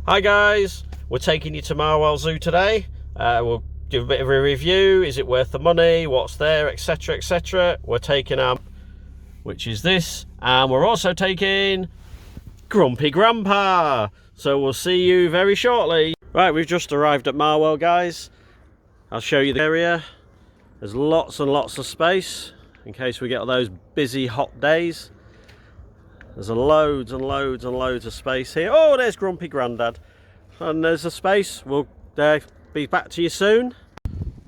Hi guys, we're taking you to Marwell Zoo today. We'll do a bit of a review. Is it worth the money? What's there, etc, etc. We're taking our, which is this, and we're also taking Grumpy Grandpa. So we'll see you very shortly. Right, we've just arrived at Marwell, guys. I'll show you the area. There's lots and lots of space in case we get those busy hot days. There's loads and loads and loads of space here. Oh, there's Grumpy Grandad. And there's a space. We'll be back to you soon.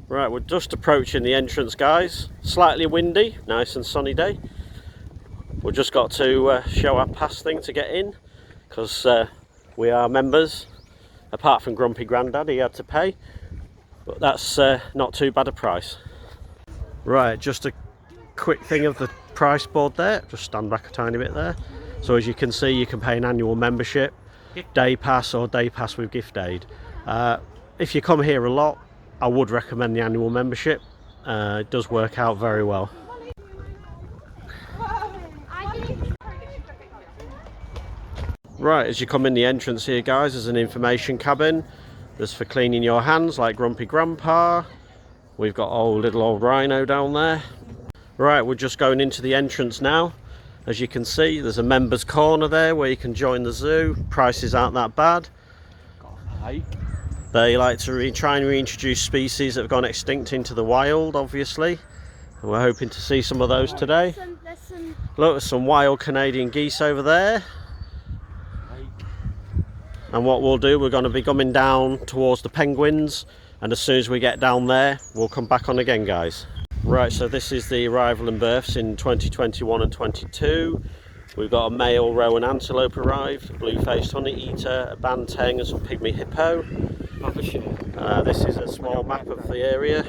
Right, we're just approaching the entrance, guys. Slightly windy, nice and sunny day. We've just got to show our pass thing to get in, because we are members. Apart from Grumpy Grandad, he had to pay. But that's not too bad a price. Right, just a quick thing of the price board there. Just stand back a tiny bit there. So as you can see, you can pay an annual membership, day pass or day pass with gift aid. If you come here a lot, I would recommend the annual membership. It does work out very well. Right, as you come in the entrance here, guys, there's an information cabin. There's for cleaning your hands, like Grumpy Grandpa. We've got little old Rhino down there. Right, we're just going into the entrance now. As you can see, there's a members corner there where you can join the zoo. Prices aren't that bad. They like to try and reintroduce species that have gone extinct into the wild, obviously. And we're hoping to see some of those today. Look, there's some wild Canadian geese over there. And what we'll do, we're going to be coming down towards the penguins. And as soon as we get down there, we'll come back on again, guys. Right, so this is the arrival and births in 2021 and 22. We've got a male rowan antelope arrived, a blue-faced honey-eater, a banteng and some pygmy hippo. This is a small map of the area,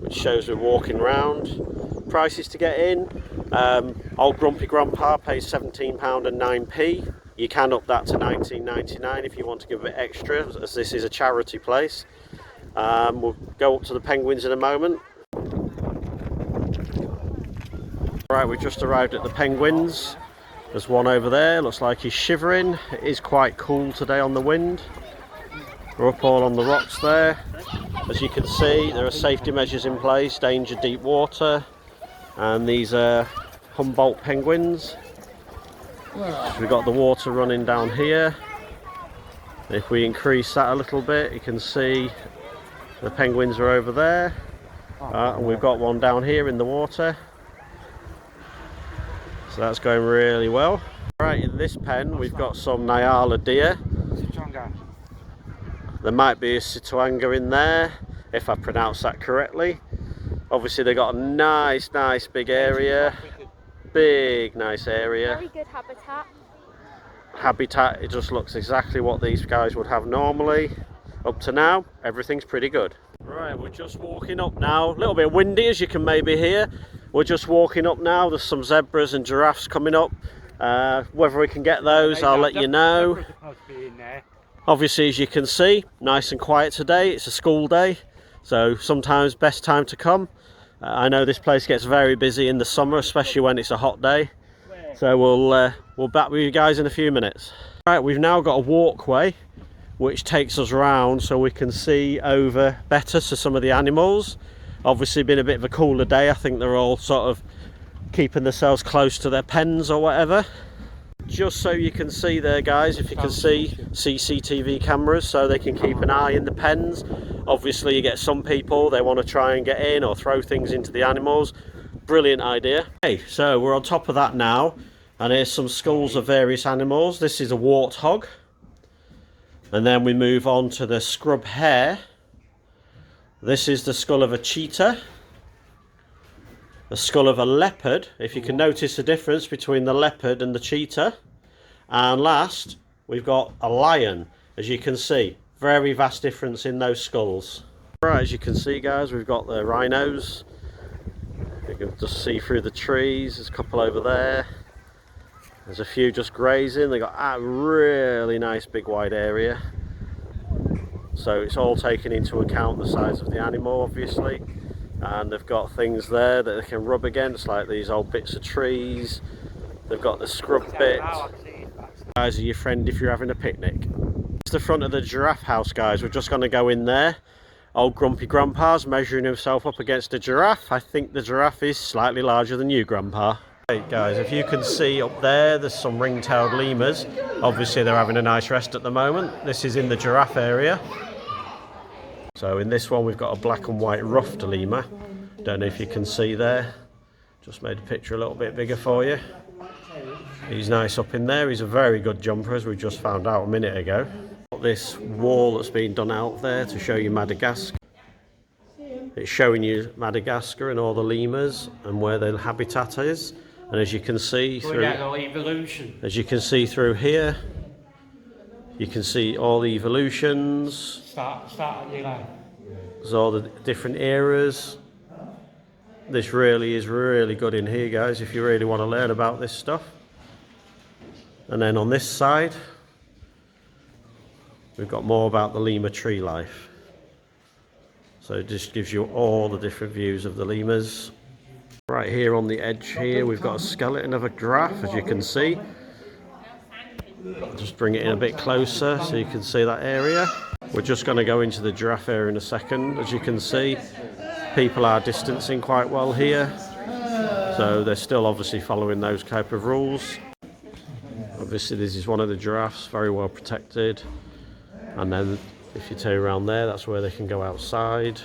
which shows we're walking round. Prices to get in. Old Grumpy Grandpa pays £17 and 9p. You can up that to £19.99 if you want to give a bit extra, as this is a charity place. We'll go up to the penguins in a moment. Right, we've just arrived at the penguins. There's one over there, looks like he's shivering. It is quite cool today on the wind. We're up all on the rocks there. As you can see, there are safety measures in place, danger deep water. And these are Humboldt penguins. We've got the water running down here. If we increase that a little bit, you can see the penguins are over there. And we've got one down here in the water. So that's going really well. Right, in this pen we've got some Nyala deer. There might be a Situanga in there, if I pronounce that correctly. Obviously they've got a nice big area. Big nice area. Very good Habitat, it just looks exactly what these guys would have normally. Up to now, everything's pretty good. Right, we're just walking up now. A little bit windy, as you can maybe hear. We're just walking up now. There's some zebras and giraffes coming up. Whether we can get those, I'll let you know. Obviously, as you can see, nice and quiet today. It's a school day, so sometimes best time to come. I know this place gets very busy in the summer, especially when it's a hot day. So we'll back with you guys in a few minutes. Right, we've now got a walkway which takes us round so we can see over better to some of the animals. Obviously been a bit of a cooler day. I think they're all sort of keeping themselves close to their pens or whatever. Just so you can see there, guys, if you can see CCTV cameras, so they can keep an eye in the pens. Obviously you get some people, they want to try and get in or throw things into the animals. Brilliant idea. Okay, so we're on top of that now, and here's some skulls of various animals. This is a warthog. And then we move on to the scrub hare. This is the skull of a cheetah. The skull of a leopard, if you can notice the difference between the leopard and the cheetah. And last, we've got a lion, as you can see. Very vast difference in those skulls. Right, as you can see, guys, we've got the rhinos. You can just see through the trees. There's a couple over there. There's a few just grazing. They've got a really nice big wide area. So it's all taken into account the size of the animal, obviously. And they've got things there that they can rub against, like these old bits of trees. They've got the scrub bit. Guys are your friend if you're having a picnic. It's the front of the giraffe house, guys. We're just going to go in there. Old grumpy grandpa's measuring himself up against a giraffe. I think the giraffe is slightly larger than you, grandpa. Hey guys, if you can see up there, there's some ring-tailed lemurs. Obviously they're having a nice rest at the moment. This is in the giraffe area. So in this one we've got a black and white ruffed lemur. Don't know if you can see there. Just made a picture a little bit bigger for you. He's nice up in there. He's a very good jumper, as we just found out a minute ago. Got this wall that's been done out there to show you Madagascar. It's showing you Madagascar and all the lemurs and where their habitat is. And as you can see through, here, you can see all the evolutions. There's all the different eras. This really is really good in here, guys, if you really want to learn about this stuff. And then on this side, we've got more about the lemur tree life. So it just gives you all the different views of the lemurs. Right here on the edge here, we've got a skeleton of a giraffe, as you can see. I'll just bring it in a bit closer so you can see that area. We're just going to go into the giraffe area in a second. As you can see, people are distancing quite well here. So they're still obviously following those type of rules. Obviously this is one of the giraffes, very well protected. And then if you turn around there, that's where they can go outside.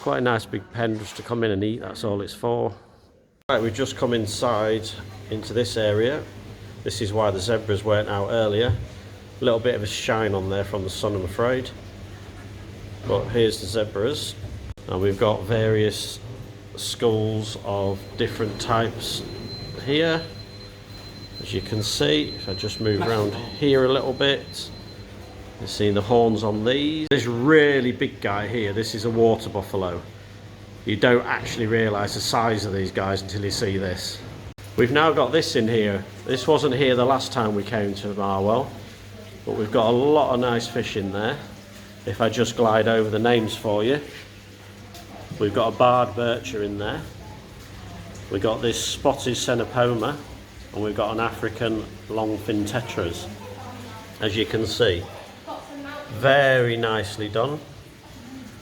Quite a nice big pen just to come in and eat, that's all it's for. Right, we've just come inside into this area. This is why the zebras weren't out earlier. A little bit of a shine on there from the sun, I'm afraid. But here's the zebras. And we've got various skulls of different types here. As you can see, if I just move around here a little bit, you see the horns on these. This really big guy here, this is a water buffalo. You don't actually realise the size of these guys until you see this. We've now got this in here. This wasn't here the last time we came to Marwell, but we've got a lot of nice fish in there. If I just glide over the names for you, we've got a barred bircher in there. We've got this spotted cenopoma, and we've got an African longfin tetras. As you can see, very nicely done.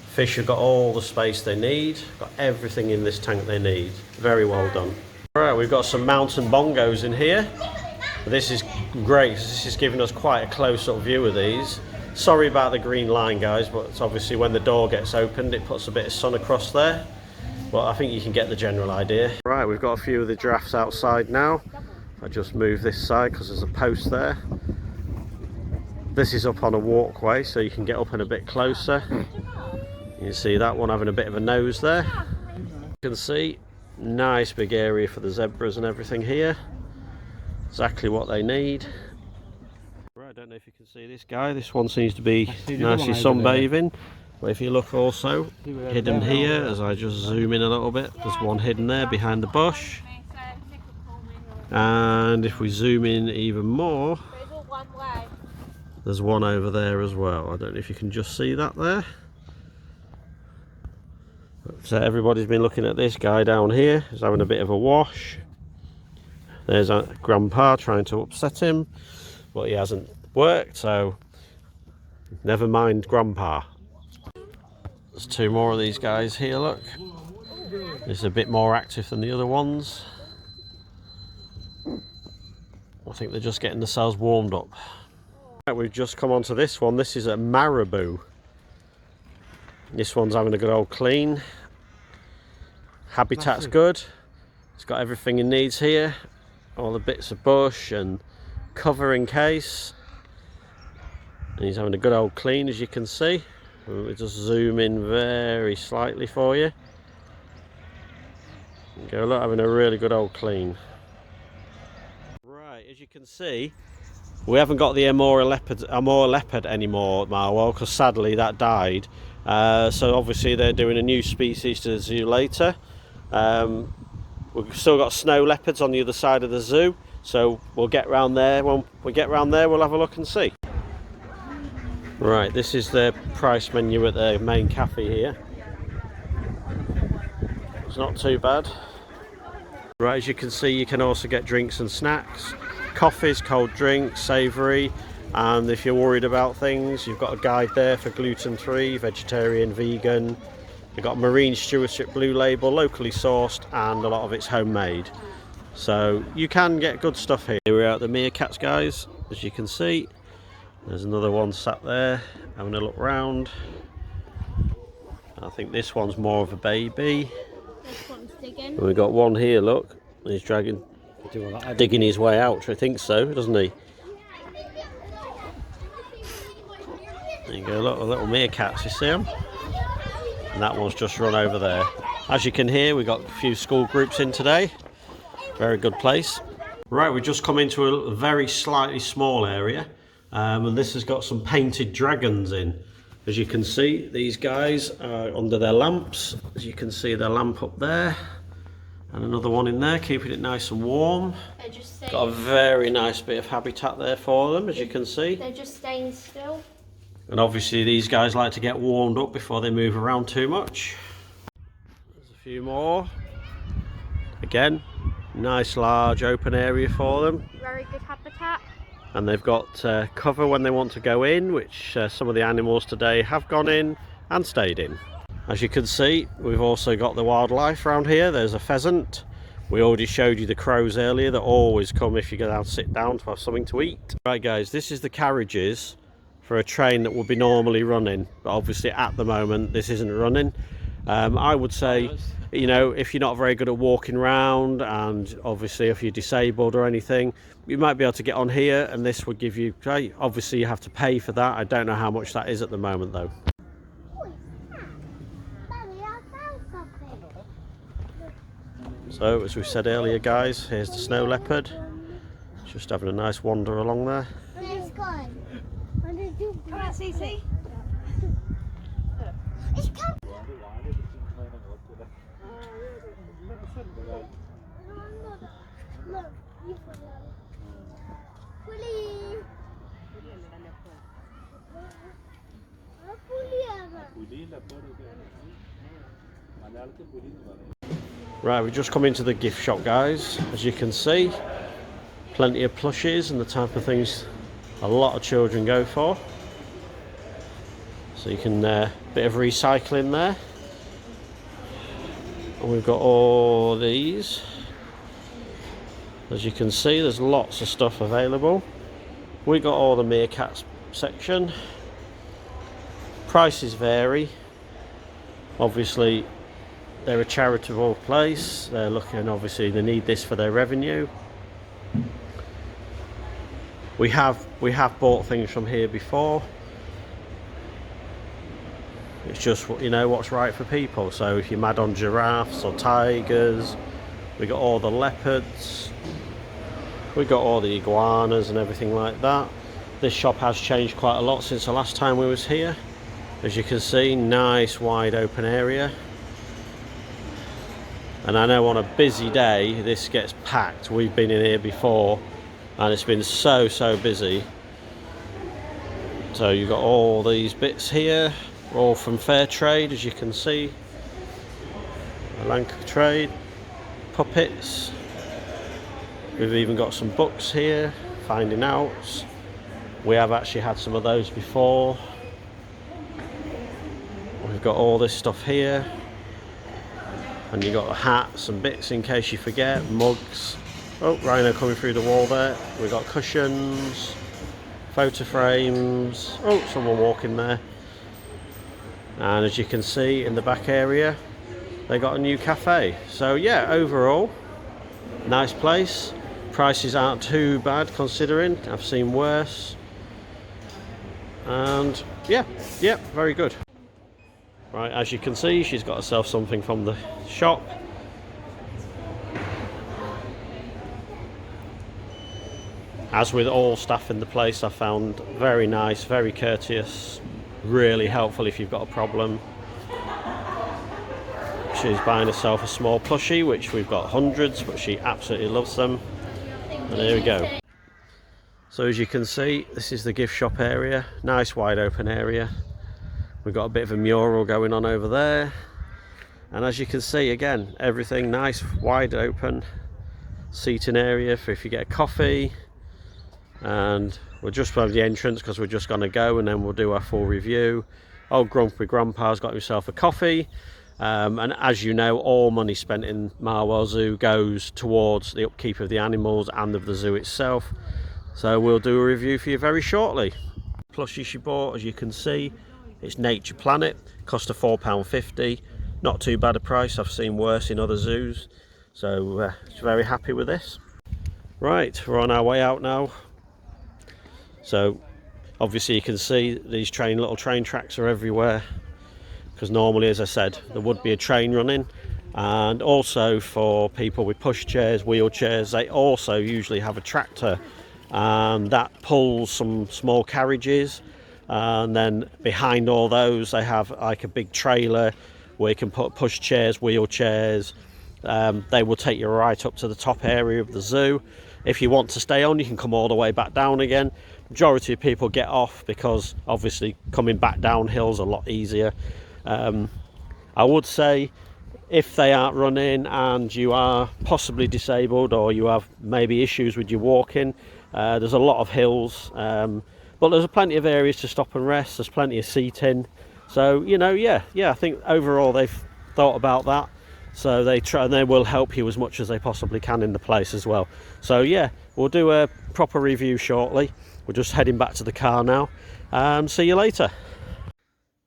Fish have got all the space they need, got everything in this tank they need. Very well done. Alright, we've got some mountain bongos in here. This is great, this is giving us quite a close-up view of these. Sorry about the green line, guys, but it's obviously when the door gets opened it puts a bit of sun across there. But I think you can get the general idea. Right, we've got a few of the giraffes outside now. I just move this side because there's a post there. This is up on a walkway, so you can get up and a bit closer. You can see that one having a bit of a nose there. You can see, nice big area for the zebras and everything here. Exactly what they need. Right, I don't know if you can see this guy. This one seems to be nicely sunbathing. But if you look also, hidden here, as I just zoom in a little bit, there's one hidden there behind the bush. And if we zoom in even more, there's one over there as well. I don't know if you can just see that there. So everybody's been looking at this guy down here. He's having a bit of a wash. There's a grandpa trying to upset him, but he hasn't worked, so never mind grandpa. There's two more of these guys here, look. This is a bit more active than the other ones. I think they're just getting themselves warmed up. Right, we've just come onto this one. This is a marabou. This one's having a good old clean. Habitat's good. It's got everything it needs here. All the bits of bush and cover in case. And he's having a good old clean, as you can see. We'll just zoom in very slightly for you. Go look, having a really good old clean. Right, as you can see, we haven't got the Amur leopard anymore at Marwell, because sadly that died. So obviously they're doing a new species to the zoo later. We've still got snow leopards on the other side of the zoo, so we'll get round there. When we get round there, we'll have a look and see. Right, this is the price menu at the main cafe here. It's not too bad. Right, as you can see, you can also get drinks and snacks. coffees, cold drinks, savoury, and if you're worried about things, you've got a guide there for gluten-free, vegetarian, vegan. You've got Marine Stewardship Blue Label, locally sourced, and a lot of it's homemade. So you can get good stuff here. Here we are at the meerkats, guys. As you can see, there's another one sat there having a look round. I think this one's more of a baby. This one's digging. And we've got one here, look. He's digging his way out, I think so, doesn't he? There you go, look, the little meerkats, you see them? And that one's just run over there. As you can hear, we've got a few school groups in today. Very good place. Right, we've just come into a very slightly small area, and this has got some painted dragons in. As you can see, these guys are under their lamps. As you can see, their lamp up there, and another one in there, keeping it nice and warm. They're just staying. Got a very nice bit of habitat there for them, as you can see. They're just staying still. And obviously these guys like to get warmed up before they move around too much. There's a few more. Again, nice large open area for them. Very good habitat. And they've got cover when they want to go in, which some of the animals today have gone in and stayed in. As you can see, we've also got the wildlife around here. There's a pheasant. We already showed you the crows earlier that always come if you go down, sit down to have something to eat. Right guys, this is the carriages for a train that would be normally running, but obviously at the moment this isn't running. I would say, you know, if you're not very good at walking around, and obviously if you're disabled or anything, you might be able to get on here, and this would give you, obviously you have to pay for that. I don't know how much that is at the moment though. So as we said earlier guys, here's the snow leopard, just having a nice wander along there. Come on, Cece. Right, we've just come into the gift shop guys. As you can see, plenty of plushies and the type of things a lot of children go for. So you can, bit of recycling there. And we've got all these. As you can see, there's lots of stuff available. We got all the meerkats section. Prices vary. Obviously, they're a charitable place. They're looking, obviously, they need this for their revenue. We have bought things from here before. It's just, you know, what's right for people. So if you're mad on giraffes or tigers, we got all the leopards, we got all the iguanas and everything like that. This shop has changed quite a lot since the last time we was here. As you can see, nice wide open area. And I know on a busy day this gets packed. We've been in here before and it's been so busy. So you've got all these bits here, all from fair trade, as you can see. A Lanka trade, puppets. We've even got some books here, finding outs. We have actually had some of those before. We've got all this stuff here. And you've got hats and bits in case you forget, mugs. Oh, rhino coming through the wall there. We've got cushions, photo frames. Oh, someone walking there. And as you can see in the back area, they got a new cafe. So yeah, overall, nice place. Prices aren't too bad considering. I've seen worse. And yeah, very good. Right, as you can see, she's got herself something from the shop. As with all staff in the place, I found very nice, very courteous, really helpful if you've got a problem. She's buying herself a small plushie, which we've got hundreds, but she absolutely loves them. And there we go. So as you can see, this is the gift shop area, nice wide open area. We've got a bit of a mural going on over there. And as you can see, again, everything nice, wide open. Seating area for if you get a coffee. and we're just by the entrance because we're just going to go, and then we'll do our full review. Old grumpy grandpa's got himself a coffee, and as you know, all money spent in Marwell Zoo goes towards the upkeep of the animals and of the zoo itself. So we'll do a review for you very shortly. Plushie she bought, as you can see, it's Nature Planet, cost her £4.50. Not too bad a price, I've seen worse in other zoos, so very happy with this. Right, we're on our way out now. So obviously you can see these little train tracks are everywhere, because normally, as I said, there would be a train running. And also for people with pushchairs, wheelchairs, they also usually have a tractor, and that pulls some small carriages, and then behind all those they have like a big trailer where you can put pushchairs, wheelchairs. They will take you right up to the top area of the zoo. If you want to stay on, you can come all the way back down again. Majority of people get off because obviously coming back downhill is a lot easier. I would say if they aren't running and you are possibly disabled, or you have maybe issues with your walking, there's a lot of hills, but there's plenty of areas to stop and rest. There's plenty of seating, so you know, yeah, I think overall they've thought about that. So they try, and they will help you as much as they possibly can in the place as well. So yeah, we'll do a proper review shortly. We're just heading back to the car now, and see you later.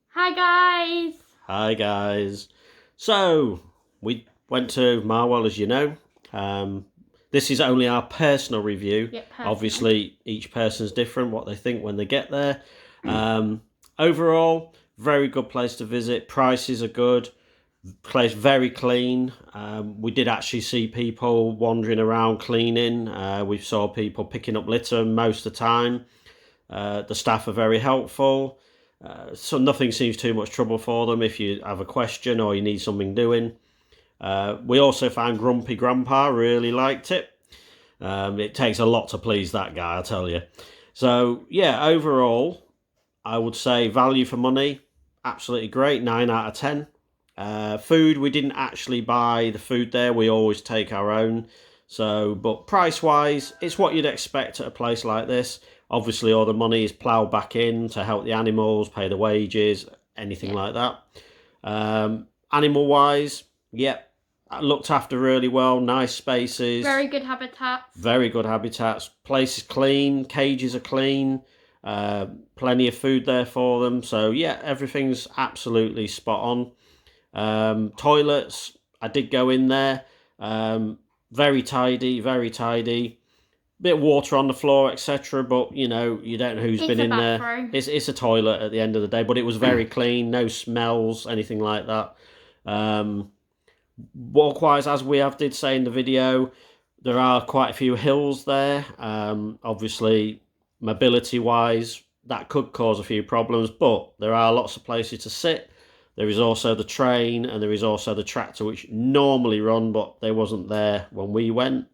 Hi guys. Hi guys. So we went to Marwell, as you know. This is only our personal review. Yep, personal. Obviously each person's different what they think when they get there. Overall, very good place to visit. Prices are good. Place very clean. We did actually see people wandering around cleaning. We saw people picking up litter most of the time. The staff are very helpful. So nothing seems too much trouble for them if you have a question or you need something doing. We also found Grumpy Grandpa really liked it. It takes a lot to please that guy, I'll tell you. So yeah, overall, I would say value for money, absolutely great, 9 out of 10. Food, we didn't actually buy the food there, we always take our own. So, but price wise, it's what you'd expect at a place like this. Obviously all the money is ploughed back in to help the animals, pay the wages, anything like that. Animal wise, yep, looked after really well, nice spaces. Very good habitats. Very good habitats. Place is clean, cages are clean, plenty of food there for them. So yeah, everything's absolutely spot on. Toilets, I did go in there. Very tidy, very tidy. Bit of water on the floor, etc. But you know, you don't know who's been in there. It's a toilet at the end of the day, but it was very clean, no smells, anything like that. Walk-wise, as we did say in the video, there are quite a few hills there. Obviously, mobility-wise, that could cause a few problems, but there are lots of places to sit. There is also the train, and there is also the tractor, which normally run, but they wasn't there when we went.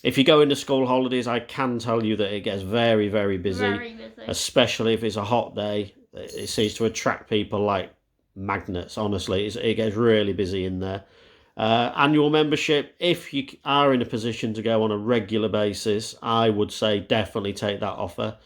If you go into school holidays, I can tell you that it gets very, very busy. Very busy. Especially if it's a hot day. It seems to attract people like magnets, honestly. It gets really busy in there. Annual membership, if you are in a position to go on a regular basis, I would say definitely take that offer.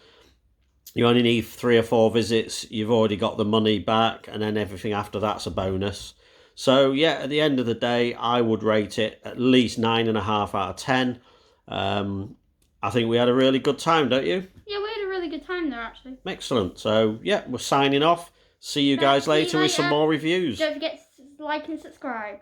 You only need 3 or 4 visits, you've already got the money back, and then everything after that's a bonus. So yeah, at the end of the day, I would rate it at least 9.5 out of 10. I think we had a really good time, don't you? Yeah, we had a really good time there, actually. Excellent. So yeah, we're signing off. See you guys later with some more reviews. Don't forget to like and subscribe.